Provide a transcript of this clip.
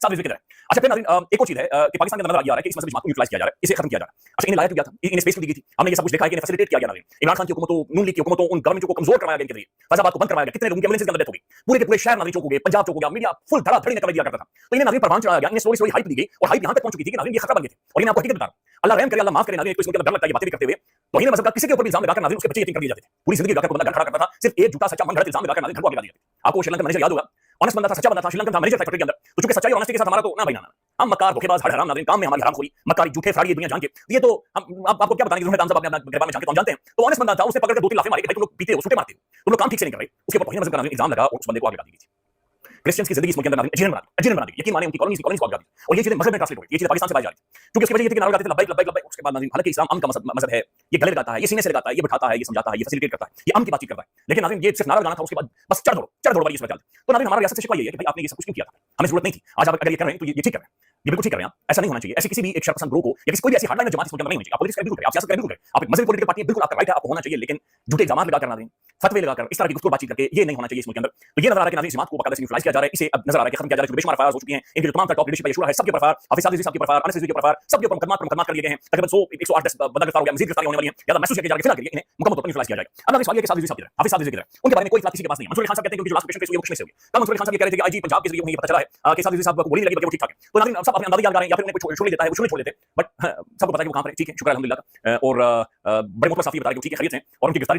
साफ जिक्र है। अच्छा फिर नाज़रीन एक और चीज है कि पाकिस्तान के अंदर नजर आ रहा है कि इस मसले जमात को यूटिलाइज किया जा रहा है, इसे खत्म किया जा रहा है। अच्छा इन्हें लाया क्यों गया था, इन्हें स्पेस क्यों दी गई थी, हमने ये सब कुछ देखा है कि इन्हें फैसिलिटेट किया गया नाज़रीन। इमरान खान की हुकूमतों, नून लीग की हुकूमतों, उन गवर्नमेंटों को कमजोर करवाया गया इनके जरिए, फैजाबाद को बंद करवाया गया, कितने लोगों की एम्बुलेंस के अंदर डेथ हो गई, पूरे के पूरे शहर नाज़रीन चौक हो गए, पंजाब चौक हो गया, मीडिया फुल धड़ाधड़ इन्हें कवर दिया करता था। तो इन्हें नाज़रीन परवान चढ़ाया गया, इन्हें स्टोरी हाइप दी गई और हाइप यहां तक पहुंच चुकी थी कि नाज़रीन ये खतरा बन गए थे। और इन्हें आपको हकीकत बता रहा हूं, अल्लाह रहम करे, अल्लाह माफ करे नाज़रीन, इसको इसके अंदर डर लगता है ये बातें भी करते हुए। तो इन्हें मसला किसी के ऊपर भी इल्जाम लगाकर नाज़रीन उसके बच्चे यतीम कर दिए जाते थे, पूरी जिंदगी लगाकर बंदा घर खड़ा करता था, सिर्फ एक झूठा सच्चा मन गढ़ंत इल्जाम लगाकर नाज़रीन घर को आग लगा दिया जाता। आपको श्रीलंकन मैनेजर याद होगा, ऑनेस्ट बंदा था, सच्चा बंदा था, श्रीलंकन था, मैनेजर था फैक्ट्री के अंदर। तो चूंकि सच्चाई और ऑनेस्टी के साथ हमारा तो ना भाई ना, हम मक्कार धोखेबाज हर हराम नाज़रीन, काम में हमारी हरामखोरी, मक्कारी झूठे फ्रॉड ये दुनिया जान के, ये तो हम आपको क्या बताने की जरूरत है, हम सब अपने गिरबान में जान के तो हम जानते हैं। तो ऑनेस्ट बंदा था, उसने पकड़ के 2-3 लाफे मारे कि भाई तुम लोग पीते हो, सूटे मारते हो, तुम लोग काम ठीक से नहीं कर रहे, उसके ऊपर तौहीन मज़हब का इल्जाम लगा और उस बंदे को आग लगा दी गई थी। क्रिश्चियंस की जिंदगी इस मुल्क के अंदर अजीरन बना दी, यकीन माने उनकी कॉलोनीज को आग लगा दी। और ये चीजें मजहब में ट्रांसलेट हो गई, ये चीजें पाकिस्तान से बाहर जा रही थी, क्योंकि उसकी वजह ये थी कि नारे लगाते थे लब्बैक लब्बैक लब्बैक, उसके बाद नाज़रीन हालांकि इस्लाम अमन का मजहब है, ये गले लगाता है, ये सीने से लगाता है, ये बिठाता है, ये समझाता है, ये फैसिलिटेट करता है, ये अमन की बातचीत करता है। लेकिन नाज़रीन ये सिर्फ नारा लगाना था, उसके बाद बस चढ़ दौड़ वाली इसमें चल। तो नाज़रीन हमारा रियासत से शिकवा ये है कि भाई आपने ये सब कुछ क्यों किया था, हमें जरूरत नहीं थी। आज आप अगर ये कर रहे हैं तो ये ठीक कर रहे हैं, ये बिल्कुल ठीक कर रहे हैं, ऐसा नहीं होना चाहिए। ऐसे किसी भी एक शरपसंद ग्रुप को या किसी कोई भी ऐसी हार्डलाइन जमात इस मुल्क में नहीं होनी चाहिए। आप पॉलिटिक्स का बिल्कुल करें, आप सियासत का बिल्कुल करें, आप एक मजहबी पॉलिटिकल पार्टी बिल्कुल आपका राइट है, आपको होना चाहिए, लेकिन झूठे इल्जाम लगाकर नाज़रीन फतवे लगाकर इस तरह की गुफ्तगू बातचीत करके ये नहीं होना चाहिए इस मुल्क के अंदर। तो ये नजर आ रहा है कि नाज़रीन जमात को बाकायदा से न्यूट्रलाइज किया जा रहा है, इसे अब नजर आ रहा है कि खत्म किया जा रहा है, बेशुमार फायर हो चुकी हैं, इनके जो तमाम टॉप लीडरशिप है, है सबके ऊपर फायर, हाफिज साहब साहब के ऊपर फायर, अनस रिजवी के ऊपर फायर, सबके ऊपर मुकदमा कर लिए गए हैं। तकरीबन 100 108 बंदा गिरफ्तार हो गया, मजीद गिरफ्तारी होने वाली है, या महसूस किया जा रहा है कि फिलहाल के लिए इन्हें मुकम्मल तौर पर न्यूट्रलाइज किया जाएगा। अब नाज़रीन सवाल ये है कि साहब रिजवी साहब हाफिज साहब रिजवी उनके बारे में कोई इत्तला किसी के पास नहीं है। मंसूर अली खान साहब कहते हैं कि जो लास्ट पेशेंट केस हुई वो कुछ नहीं से हुई। कल मंसूर अली खान साहब ये कह रहे थे कि आईजी पंजाब के जरिए उन्हें ये पता चला है कि साहब रिजवी साहब को गोली लगी बल्कि वो ठीक ठाक है। तो नाज़रीन सब अपने अंदाज़े लगा रहे हैं या फिर उन्हें कोई छोड़ देता है, वो छोड़ देते, बट सबको पता है कि वो कहां पर है। ठीक है, शुक्र है अल्हम्दुलिल्लाह। और बड़े मुतलक साफी बता रहे हैं कि ठीक है, खैरियत है और उनकी गिरफ्तारी